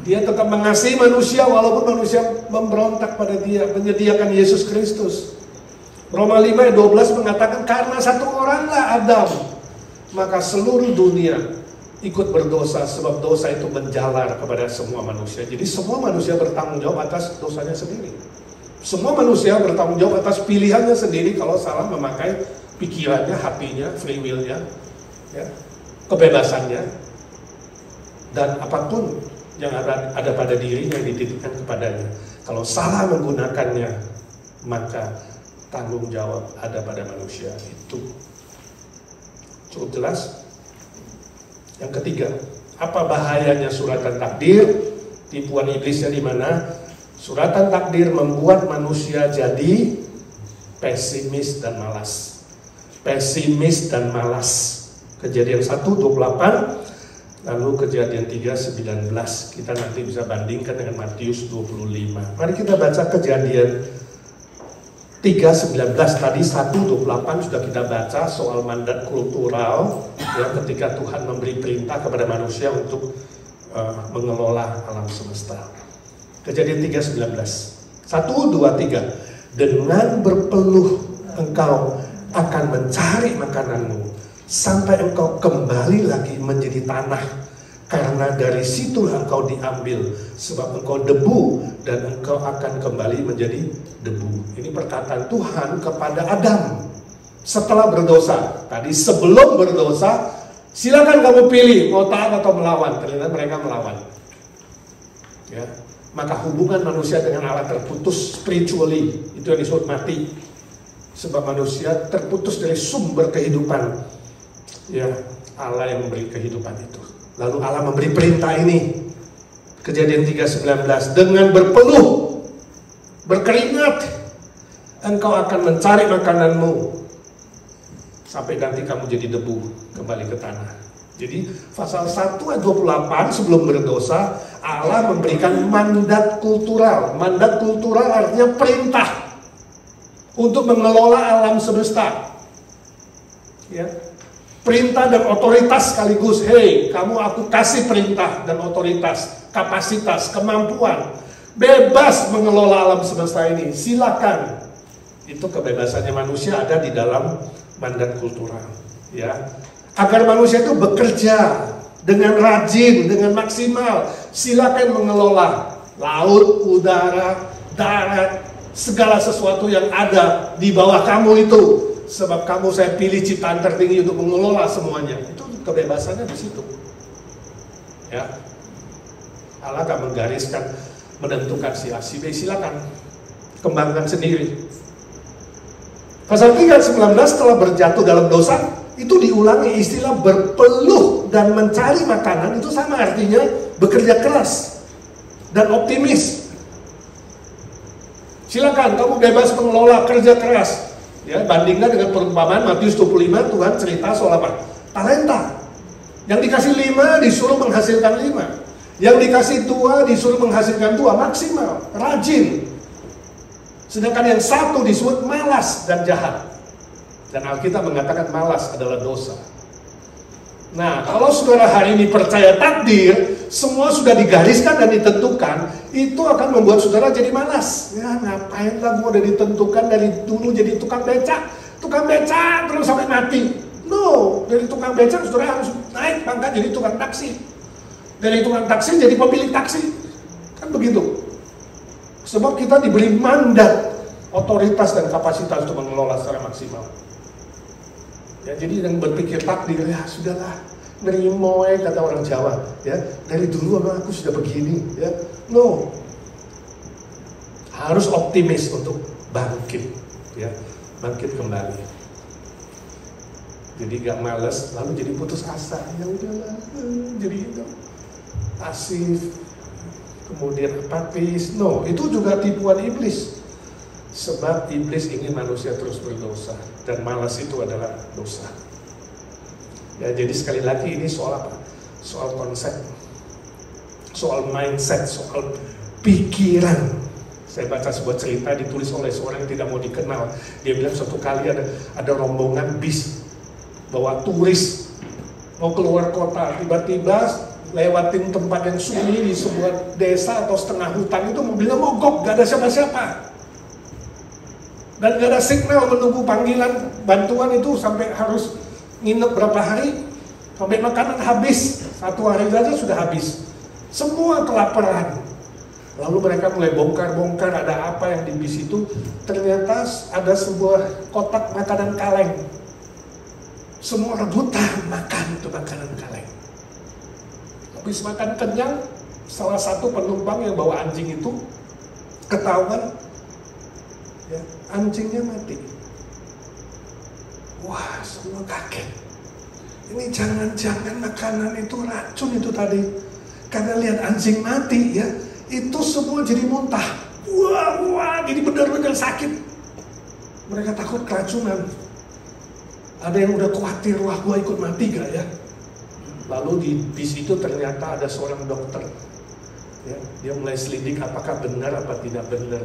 B: Dia tetap mengasihi manusia walaupun manusia memberontak pada dia, menyediakan Yesus Kristus. Roma 5 ayat 12 mengatakan karena satu oranglah Adam, maka seluruh dunia ikut berdosa sebab dosa itu menjalar kepada semua manusia. Jadi semua manusia bertanggung jawab atas dosanya sendiri. Semua manusia bertanggung jawab atas pilihannya sendiri kalau salah memakai pikirannya, hatinya, free will-nya, ya, kebebasannya, dan apapun yang ada pada dirinya yang dititipkan kepadanya. Kalau salah menggunakannya, maka tanggung jawab ada pada manusia. Itu cukup jelas. Yang ketiga, apa bahayanya suratan takdir? Tipuan iblisnya di mana? Suratan takdir membuat manusia jadi pesimis dan malas. Pesimis dan malas. Kejadian 1:28, lalu Kejadian 3:19. Kita nanti bisa bandingkan dengan Matius 25. Mari kita baca Kejadian 3:19. Tadi 1:28 sudah kita baca soal mandat kultural, ya, ketika Tuhan memberi perintah kepada manusia untuk mengelola alam semesta. Kejadian 3:19. 1, 2, 3. Dengan berpeluh engkau akan mencari makananmu sampai engkau kembali lagi menjadi tanah, karena dari situlah engkau diambil, sebab engkau debu dan engkau akan kembali menjadi debu. Ini perkataan Tuhan kepada Adam setelah berdosa. Tadi sebelum berdosa, silakan kamu pilih mau taat atau melawan. Ternyata mereka melawan, ya. Maka hubungan manusia dengan Allah terputus spiritually. Itu yang disebut mati, sebab manusia terputus dari sumber kehidupan. Ya, Allah yang memberi kehidupan itu. Lalu Allah memberi perintah ini, Kejadian 3:19, dengan berpeluh, berkeringat, engkau akan mencari makananmu sampai nanti kamu jadi debu kembali ke tanah. Jadi pasal 1 ayat 28 sebelum berdosa, Allah memberikan mandat kultural. Mandat kultural artinya perintah untuk mengelola alam semesta. Ya. Perintah dan otoritas sekaligus. Hei, kamu aku kasih perintah dan otoritas, kapasitas, kemampuan, bebas mengelola alam semesta ini. Silakan. Itu kebebasannya manusia ada di dalam mandat kultural. Ya, agar manusia itu bekerja dengan rajin, dengan maksimal. Silakan mengelola laut, udara, darat, segala sesuatu yang ada di bawah kamu itu. Sebab kamu saya pilih ciptaan tertinggi untuk mengelola semuanya. Itu kebebasannya di situ. Ya, Allah akan menggariskan, menentukan si A, si B, silakan kembangkan sendiri. Pasal 3:19 setelah berjatuh dalam dosa, itu diulangi istilah berpeluh dan mencari makanan. Itu sama artinya bekerja keras dan optimis. Silakan kamu bebas mengelola, kerja keras. Ya, bandingkan dengan perumpamaan Matius 25, Tuhan cerita soal apa? Talenta. Yang dikasih 5 disuruh menghasilkan 5. Yang dikasih 2 disuruh menghasilkan 2, maksimal, rajin. Sedangkan yang 1 disebut malas dan jahat. Dan Alkitab mengatakan malas adalah dosa. Nah, kalau saudara hari ini percaya takdir, semua sudah digariskan dan ditentukan, itu akan membuat saudara jadi malas. Ya, ngapain lah gua udah ditentukan dari dulu jadi tukang becak terus sampai mati. No, dari tukang becak saudara harus naik pangkat jadi tukang taksi. Dari tukang taksi jadi pemilik taksi. Kan begitu. Sebab kita diberi mandat, otoritas dan kapasitas untuk mengelola secara maksimal. Ya, jadi yang berpikir takdir, ya sudahlah, nerimoy kata orang Jawa, ya dari dulu aku sudah begini, ya. No, harus optimis untuk bangkit, ya, bangkit kembali. Jadi gak males, lalu jadi putus asa, ya udahlah, jadi itu pasif, kemudian apatis. No, itu juga tipuan iblis. Sebab iblis ingin manusia terus berdosa, dan malas itu adalah dosa. Ya, jadi sekali lagi ini soal apa? Soal konsep, soal mindset, soal pikiran. Saya baca sebuah cerita ditulis oleh seorang yang tidak mau dikenal. Dia bilang suatu kali ada rombongan bis bawa turis mau keluar kota, tiba-tiba lewatin tempat yang sunyi di sebuah desa atau setengah hutan, itu mobilnya mogok, gak ada siapa-siapa. Dan gak ada signal menunggu panggilan bantuan, itu sampai harus nginep berapa hari, sampai makanan habis, 1 hari saja sudah habis. Semua kelaparan. Lalu mereka mulai bongkar-bongkar ada apa yang di bis itu. Ternyata ada sebuah kotak makanan kaleng. Semua rebutan makan itu makanan kaleng. Habis makan kenyang, salah satu penumpang yang bawa anjing itu ketahuan, ya, anjingnya mati. Wah, semua kaget. Ini jangan-jangan makanan itu racun itu tadi. Karena lihat anjing mati, ya, itu semua jadi muntah. Wah, jadi benar-benar sakit. Mereka takut keracunan. Ada yang udah khawatir, wah gua ikut mati gak ya? Lalu di bis itu ternyata ada seorang dokter. Ya, dia mulai selidik apakah benar apa tidak benar.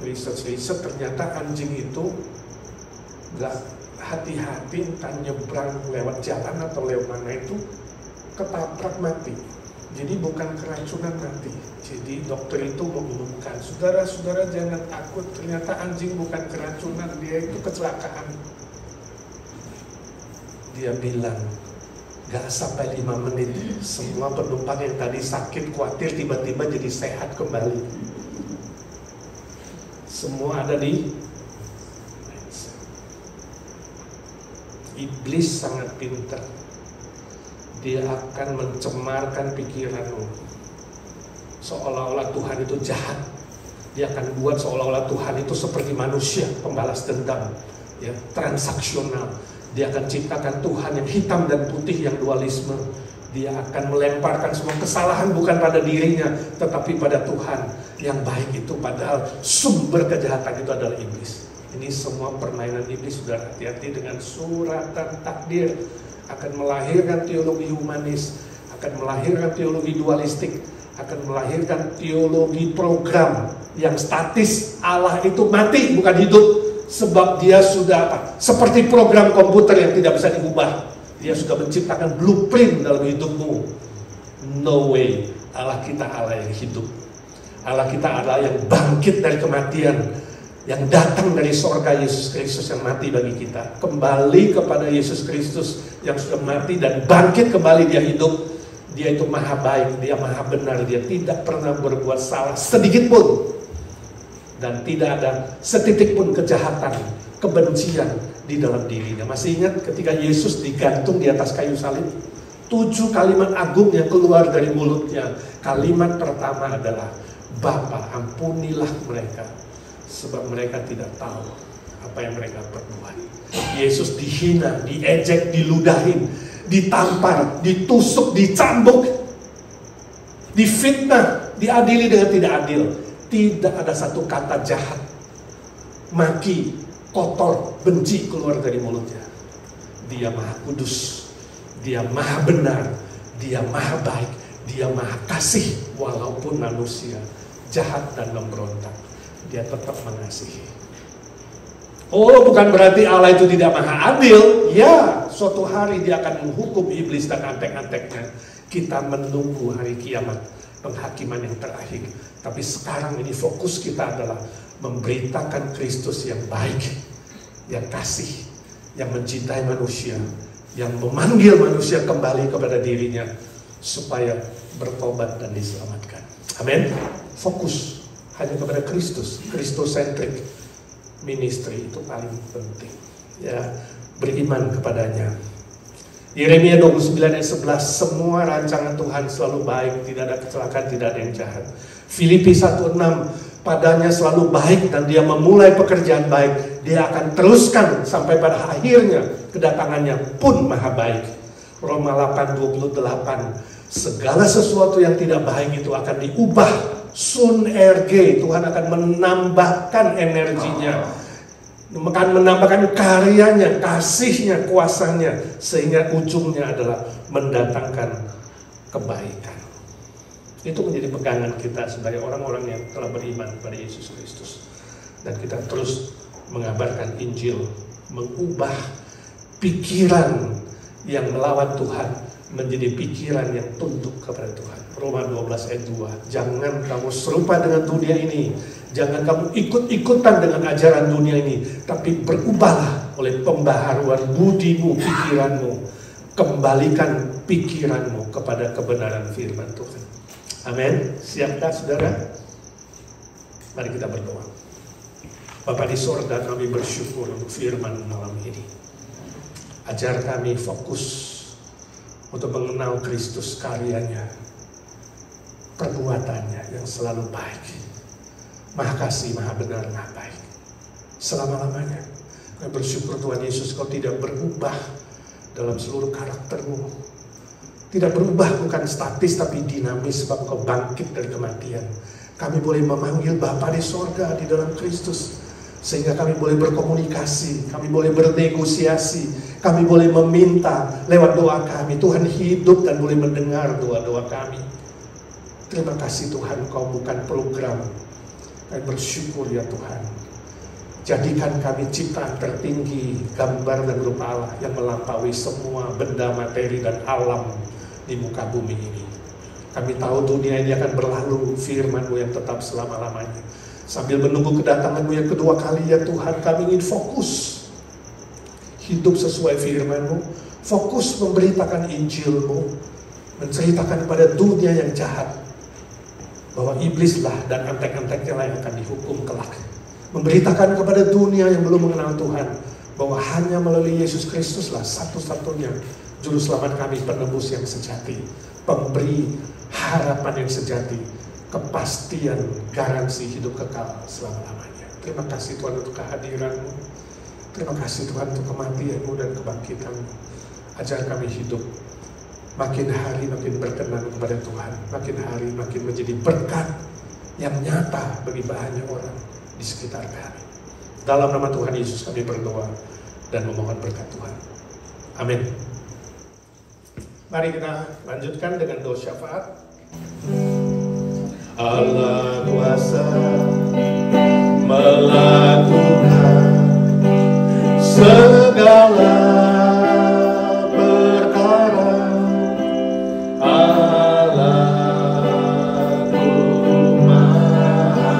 B: Riset ternyata anjing itu gak hati-hati, entah nyebrang lewat jalan atau lewat mana itu, ketabrak mati. Jadi bukan keracunan mati. Jadi dokter itu mengumumkan, saudara-saudara jangan takut, ternyata anjing bukan keracunan, dia itu kecelakaan. Dia bilang, gak sampai 5 menit, semua penumpang yang tadi sakit, khawatir, tiba-tiba jadi sehat kembali. Semua ada di iblis. Sangat pintar. Dia akan mencemarkan pikiranmu seolah-olah Tuhan itu jahat. Dia akan buat seolah-olah Tuhan itu seperti manusia, pembalas dendam, ya, transaksional. Dia akan ciptakan Tuhan yang hitam dan putih, yang dualisme. Dia akan melemparkan semua kesalahan bukan pada dirinya, tetapi pada Tuhan yang baik itu. Padahal sumber kejahatan itu adalah iblis. Ini semua permainan iblis, saudara. Hati-hati dengan suratan takdir. Akan melahirkan teologi humanis, akan melahirkan teologi dualistik, akan melahirkan teologi program yang statis. Allah itu mati bukan hidup, sebab dia sudah apa? Seperti program komputer yang tidak bisa diubah. Dia sudah menciptakan blueprint dalam hidupmu. No way. Allah kita Allah yang hidup. Allah kita Allah yang bangkit dari kematian, yang datang dari sorga, Yesus Kristus yang mati bagi kita. Kembali kepada Yesus Kristus yang sudah mati dan bangkit kembali, dia hidup. Dia itu maha baik, dia maha benar, dia tidak pernah berbuat salah sedikit pun. Dan tidak ada setitik pun kejahatan, kebencian di dalam dirinya. Masih ingat ketika Yesus digantung di atas kayu salib? 7 kalimat agung yang keluar dari mulutnya. Kalimat pertama adalah, Bapa, ampunilah mereka, sebab mereka tidak tahu apa yang mereka perbuat. Yesus dihina, diejek, diludahin, ditampar, ditusuk, dicambuk, difitnah, diadili dengan tidak adil. Tidak ada satu kata jahat, maki, kotor, benci keluar dari mulutnya. Dia maha kudus, dia maha benar, dia maha baik, dia maha kasih. Walaupun manusia jahat dan memberontak, dia tetap mengasihi. Oh, bukan berarti Allah itu tidak maha adil. Ya, suatu hari dia akan menghukum iblis dan antek-anteknya. Kita menunggu hari kiamat, penghakiman yang terakhir. Tapi sekarang ini fokus kita adalah memberitakan Kristus yang baik, yang kasih, yang mencintai manusia, yang memanggil manusia kembali kepada dirinya supaya bertobat dan diselamatkan. Amin. Fokus hanya kepada Kristus, Christocentric ministry itu paling penting. Ya, beriman kepadanya. Yeremia 29 ayat 11, semua rancangan Tuhan selalu baik, tidak ada kecelakaan, tidak ada yang jahat. Filipi 1:6, padanya selalu baik dan dia memulai pekerjaan baik, dia akan teruskan sampai pada akhirnya, kedatangannya pun maha baik. Roma 8:28, segala sesuatu yang tidak baik itu akan diubah sun erge, Tuhan akan menambahkan energinya, akan menambahkan karyanya, kasihnya, kuasanya, sehingga ujungnya adalah mendatangkan kebaikan. Itu menjadi pegangan kita sebagai orang-orang yang telah beriman pada Yesus Kristus. Dan kita terus mengabarkan Injil, mengubah pikiran yang melawan Tuhan menjadi pikiran yang tunduk kepada Tuhan. Roma 12 ayat 2, jangan kamu serupa dengan dunia ini, jangan kamu ikut-ikutan dengan ajaran dunia ini, tapi berubahlah oleh pembaharuan budimu, pikiranmu. Kembalikan pikiranmu kepada kebenaran firman Tuhan. Amin. Siapkah saudara? Mari kita berdoa. Bapa di sorga, kami bersyukur untuk firman malam ini. Ajar kami fokus untuk mengenal Kristus, karyanya, perbuatannya yang selalu baik, maha kasih, maha benar, maha baik, selama-lamanya. Kami bersyukur Tuhan Yesus, Kau tidak berubah dalam seluruh karaktermu. Tidak berubah, bukan statis tapi dinamis, sebab Kau bangkit dari kematian. Kami boleh memanggil Bapa di sorga di dalam Kristus, sehingga kami boleh berkomunikasi, kami boleh bernegosiasi, kami boleh meminta lewat doa kami. Tuhan hidup dan boleh mendengar doa-doa kami. Terima kasih Tuhan, Kau bukan program. Kami bersyukur ya Tuhan. Jadikan kami ciptaan tertinggi, gambar dan rupa Allah yang melampaui semua benda materi dan alam di muka bumi ini. Kami tahu dunia ini akan berlalu, firman-Mu yang tetap selama-lamanya. Sambil menunggu kedatangan-Mu yang kedua kali ya Tuhan, kami ingin fokus hidup sesuai firman-Mu, fokus memberitakan Injil-Mu, menceritakan kepada dunia yang jahat bahwa iblislah dan antek-anteknya lah yang akan dihukum kelak. Memberitakan kepada dunia yang belum mengenal Tuhan bahwa hanya melalui Yesus Kristuslah satu-satunya juru selamat kami, penebus yang sejati, pemberi harapan yang sejati, kepastian, garansi hidup kekal selama-lamanya. Terima kasih Tuhan untuk kehadiran-Mu. Terima kasih Tuhan untuk kematian-Mu dan kebangkitan-Mu. Ajar kami hidup makin hari makin berkenan kepada Tuhan, makin hari makin menjadi berkat yang nyata bagi banyak orang di sekitar kami. Dalam nama Tuhan Yesus kami berdoa dan memohon berkat Tuhan. Amin. Mari kita lanjutkan dengan doa syafaat. Allah kuasa melakukan segala perkara. Allahku Maha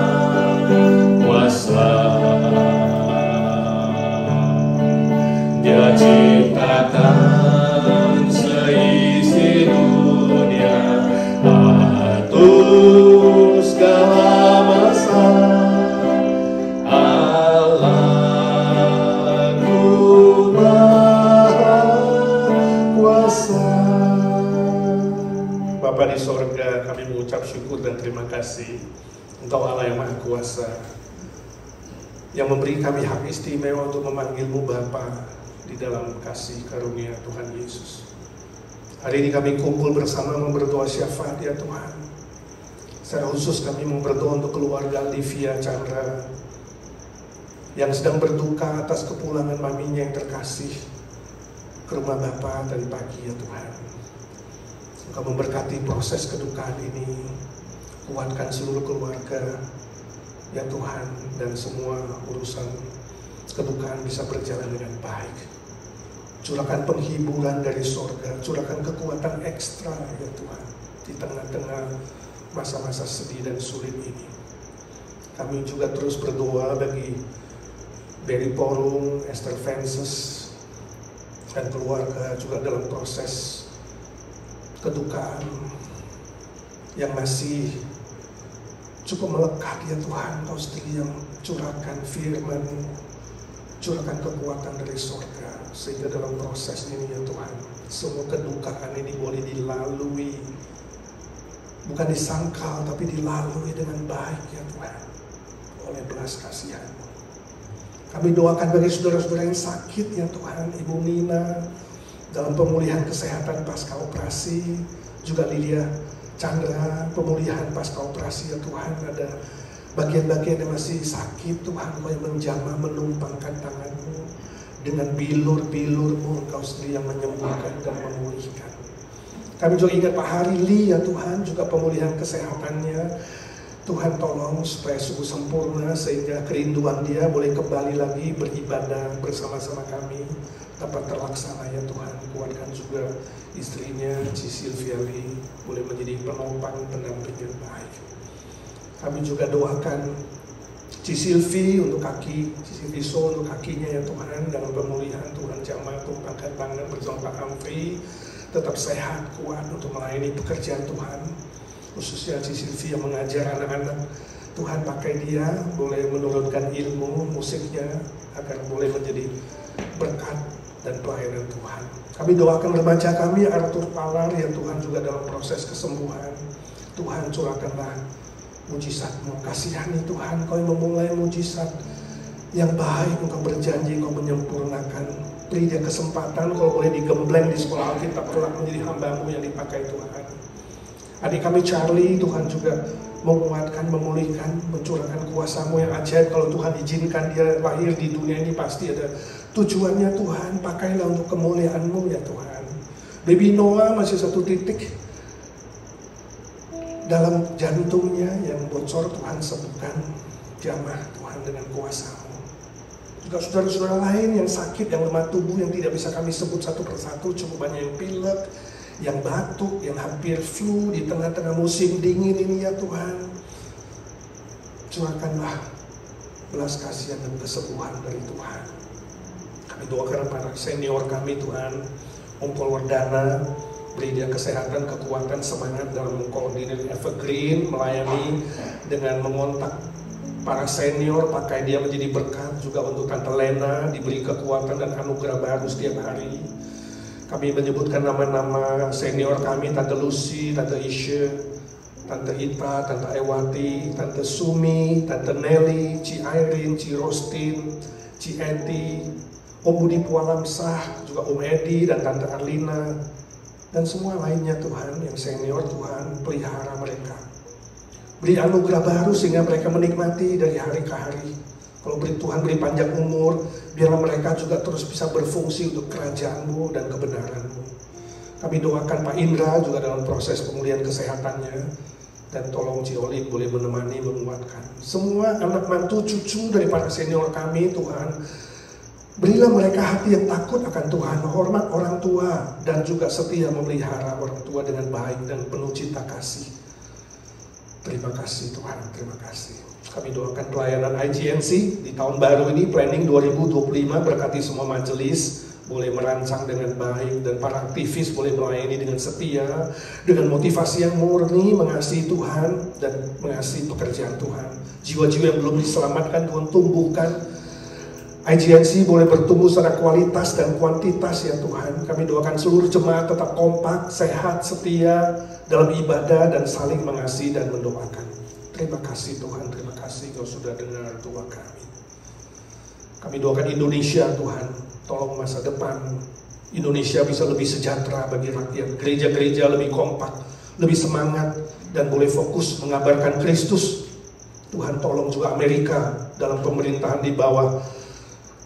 B: Kuasa, Dia ciptakan seisi dunia, atur segala masa. Allahku Maha Kuasa. Bapa di sorga, kami mengucap syukur dan terima kasih Engkau Allah yang Maha Kuasa, yang memberi kami hak istimewa untuk memanggil-Mu Bapa di dalam kasih karunia Tuhan Yesus. Hari ini kami kumpul bersama berdoa syafaat ya Tuhan. Secara khusus kami mau berdoa untuk keluarga Livia Chandra yang sedang berduka atas kepulangan maminya yang terkasih ke rumah Bapa tadi pagi ya Tuhan. Engkau memberkati proses kedukaan ini, kuatkan seluruh keluarga ya Tuhan, dan semua urusan kedukaan bisa berjalan dengan baik. Curahkan penghiburan dari sorga, curahkan kekuatan ekstra ya Tuhan di tengah-tengah masa-masa sedih dan sulit ini. Kami juga terus berdoa bagi Berry Porung, Esther Vences, dan keluarga juga dalam proses kedukaan yang masih cukup melekat ya Tuhan. Kau sendiri yang curahkan firman-Mu, curahkan kekuatan dari sorga, sehingga dalam proses ini ya Tuhan, semua kedukaan ini boleh dilalui, bukan disangkal tapi dilalui dengan baik ya Tuhan, oleh belas kasihan-Mu. Kami doakan bagi saudara-saudara yang sakit ya Tuhan, Ibu Nina dalam pemulihan kesehatan pasca operasi, juga Lilia Chandra pemulihan pasca operasi ya Tuhan. Ada bagian-bagian yang masih sakit Tuhan, Kau yang menjamah menumpangkan tangan-Mu, dengan bilur-bilur-Mu Engkau sendiri yang menyembuhkan dan memulihkan. Kami juga ingat Pak Harili ya Tuhan, juga pemulihan kesehatannya. Tuhan tolong supaya sungguh sempurna, sehingga kerinduan dia boleh kembali lagi beribadah bersama-sama kami dapat terlaksana ya Tuhan. Kuatkan juga istrinya Ci Sylvia Lee, boleh menjadi penopang pendamping yang baik. Kami juga doakan Ci Sylvie untuk kaki, Ci Sylvie So untuk kakinya ya Tuhan, dalam pemulihan Tuhan jamah tumpangkan tangan bersama Pak Amfi, tetap sehat, kuat untuk melayani pekerjaan Tuhan. Khususnya Ci Sylvie yang mengajar anak-anak, Tuhan pakai dia, boleh menurunkan ilmu musiknya agar boleh menjadi berkat dan pelayanan Tuhan. Kami doakan remaja kami Arthur Palar ya Tuhan, juga dalam proses kesembuhan. Tuhan curahkanlah mujizat-Mu, kasihani Tuhan, Kau yang memulai mujizat yang baik, Engkau berjanji Engkau menyempurnakan. Beri dia kesempatan kalau boleh digembleng di sekolah Alkitab kelak menjadi hamba-Mu yang dipakai Tuhan. Adik kami Charlie, Tuhan juga menguatkan, memulihkan, mencurahkan kuasa-Mu yang ajaib. Kalau Tuhan izinkan dia lahir di dunia ini, pasti ada tujuannya Tuhan. Pakailah untuk kemuliaan-Mu ya Tuhan. Baby Noah masih satu titik dalam jantungnya yang bocor, Tuhan sembuhkan, jamah Tuhan dengan kuasa-Mu. Juga saudara-saudara lain yang sakit, yang lemah tubuh, yang tidak bisa kami sebut satu persatu, cukup banyak yang pilek, yang batuk, yang hampir flu di tengah-tengah musim dingin ini ya Tuhan. Curahkanlah belas kasihan dan kesembuhan dari Tuhan. Kami doakan para senior kami Tuhan, Ongkol Wardana, beri dia kesehatan, kekuatan, semangat dalam mengkoordinir Evergreen, melayani dengan mengontak para senior, pakai dia menjadi berkat. Juga untuk Tante Lena, diberi kekuatan dan anugerah baru setiap hari. Kami menyebutkan nama-nama senior kami, Tante Lucy, Tante Isya, Tante Ita, Tante Ewati, Tante Sumi, Tante Nelly, Ci Irene, Ci Rostin, Ci Eti, Om Budi Pualamsah, juga Om Edi dan Tante Arlina, dan semua lainnya Tuhan, yang senior Tuhan, pelihara mereka. Beri anugerah baru sehingga mereka menikmati dari hari ke hari. Kalau Tuhan beri panjang umur, biarlah mereka juga terus bisa berfungsi untuk kerajaan-Mu dan kebenaran-Mu. Kami doakan Pak Indra juga dalam proses pemulihan kesehatannya, dan tolong Ciolin boleh menemani, menguatkan. Semua anak mantu cucu dari para senior kami Tuhan, berilah mereka hati yang takut akan Tuhan, hormat orang tua, dan juga setia memelihara orang tua dengan baik dan penuh cinta kasih. Terima kasih Tuhan, terima kasih. Kami doakan pelayanan IGNC di tahun baru ini, planning 2025, berkati semua majelis, boleh merancang dengan baik, dan para aktivis boleh melayani dengan setia, dengan motivasi yang murni, mengasihi Tuhan, dan mengasihi pekerjaan Tuhan. Jiwa-jiwa yang belum diselamatkan Tuhan tumbuhkan. IGNC boleh bertumbuh secara kualitas dan kuantitas ya Tuhan. Kami doakan seluruh jemaat tetap kompak, sehat, setia dalam ibadah dan saling mengasihi dan mendoakan. Terima kasih Tuhan, terima kasih Kau sudah dengar doa kami. Kami doakan Indonesia Tuhan, tolong masa depan Indonesia bisa lebih sejahtera bagi rakyat. Gereja-gereja lebih kompak, lebih semangat, dan boleh fokus mengabarkan Kristus. Tuhan tolong juga Amerika dalam pemerintahan di bawah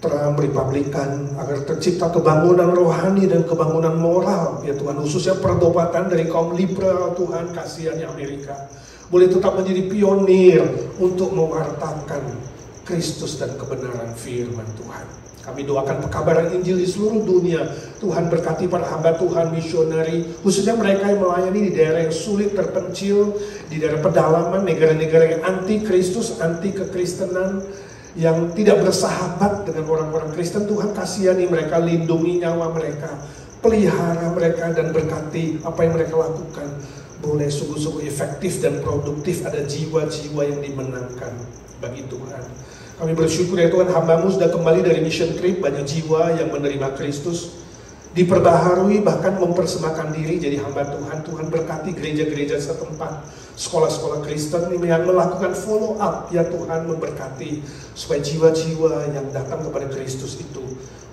B: Trump, Republikan, agar tercipta kebangunan rohani dan kebangunan moral ya Tuhan, khususnya pertobatan dari kaum liberal Tuhan. Kasihannya Amerika boleh tetap menjadi pionir untuk mewartakan Kristus dan kebenaran firman Tuhan. Kami doakan pekabaran Injil di seluruh dunia. Tuhan berkati para hamba Tuhan misioneri, khususnya mereka yang melayani di daerah yang sulit, terpencil, di daerah pedalaman, negara-negara yang anti Kristus, anti kekristenan, yang tidak bersahabat dengan orang-orang Kristen. Tuhan kasihani mereka, lindungi nyawa mereka, pelihara mereka, dan berkati apa yang mereka lakukan boleh sungguh-sungguh efektif dan produktif. Ada jiwa-jiwa yang dimenangkan bagi Tuhan. Kami bersyukur ya Tuhan, hamba-Mu sudah kembali dari mission trip, banyak jiwa yang menerima Kristus, diperbaharui, bahkan mempersembahkan diri jadi hamba Tuhan. Tuhan berkati gereja-gereja setempat, sekolah-sekolah Kristen yang melakukan follow up ya Tuhan, memberkati supaya jiwa-jiwa yang datang kepada Kristus itu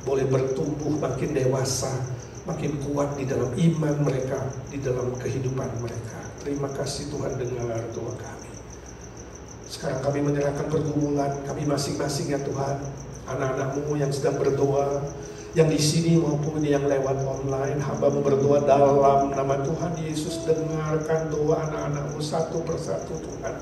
B: boleh bertumbuh makin dewasa, makin kuat di dalam iman mereka, di dalam kehidupan mereka. Terima kasih Tuhan, dengar doa kami. Sekarang kami menyerahkan pergumulan kami masing-masing ya Tuhan, anak-anak-Mu yang sedang berdoa, yang di sini maupun yang lewat online. Hamba-Mu berdoa dalam nama Tuhan Yesus, dengarkan doa anak-anak-Mu satu persatu Tuhan.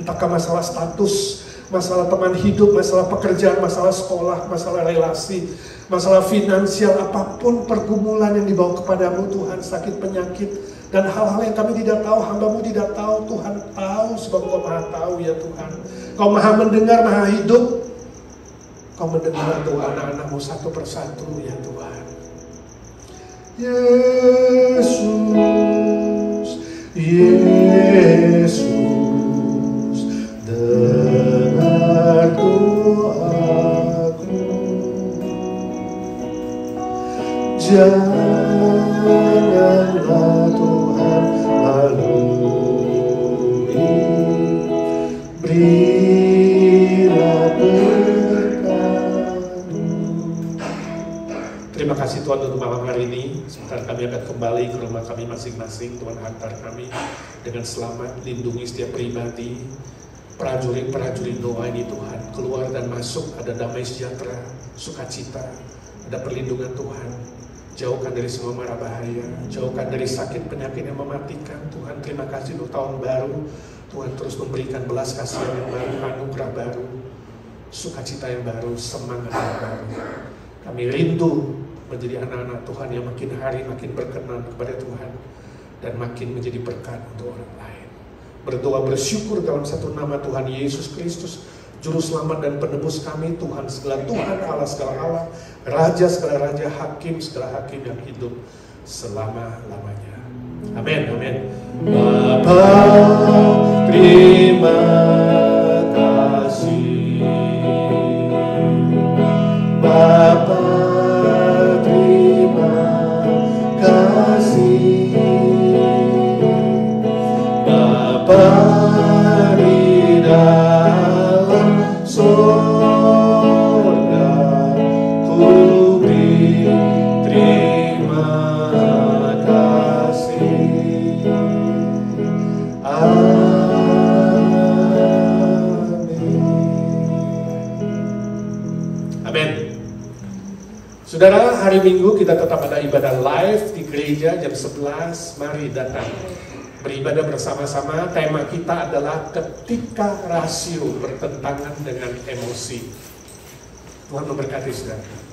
B: Entahkah masalah status, masalah teman hidup, masalah pekerjaan, masalah sekolah, masalah relasi, masalah finansial, apapun pergumulan yang dibawa kepadamu Tuhan, sakit, penyakit, dan hal-hal yang kami tidak tahu, hamba-Mu tidak tahu, Tuhan tahu, sebab Kau maha tahu ya Tuhan. Kau maha mendengar, maha hidup. Kau mendengar doa anak-anak-Mu satu persatu ya Tuhan. Yesus, Yesus, dengar doaku. Janganlah Tuhan lalui, berilah berkat-Mu. Terima kasih Tuhan untuk malam hari ini. Sebentar kami akan kembali ke rumah kami masing-masing. Tuhan hantar kami dengan selamat, lindungi setiap pribadi, prajurit-prajurit doa ini Tuhan. Keluar dan masuk ada damai sejahtera, sukacita, ada perlindungan Tuhan. Jauhkan dari semua mara bahaya, jauhkan dari sakit penyakit yang mematikan. Tuhan, terima kasih untuk tahun baru. Tuhan terus memberikan belas kasihan yang baru, anugerah baru, sukacita yang baru, semangat yang baru. Kami rindu menjadi anak-anak Tuhan yang makin hari makin berkenan kepada Tuhan dan makin menjadi berkat untuk orang lain. Berdoa bersyukur dalam satu nama Tuhan Yesus Kristus, Juru Selamat dan Penebus kami, Tuhan segala Tuhan, Allah segala Allah, Raja segala Raja, Hakim segala Hakim yang hidup selama-lamanya. Amin, amin. Bapa, terima kasih. Bapa, terima kasih. Bapa di dalam sorga, ku beri terima Saudara, hari Minggu kita tetap ada ibadah live di gereja jam 11. Mari datang beribadah bersama-sama. Tema kita adalah ketika rasio bertentangan dengan emosi. Tuhan memberkati saudara.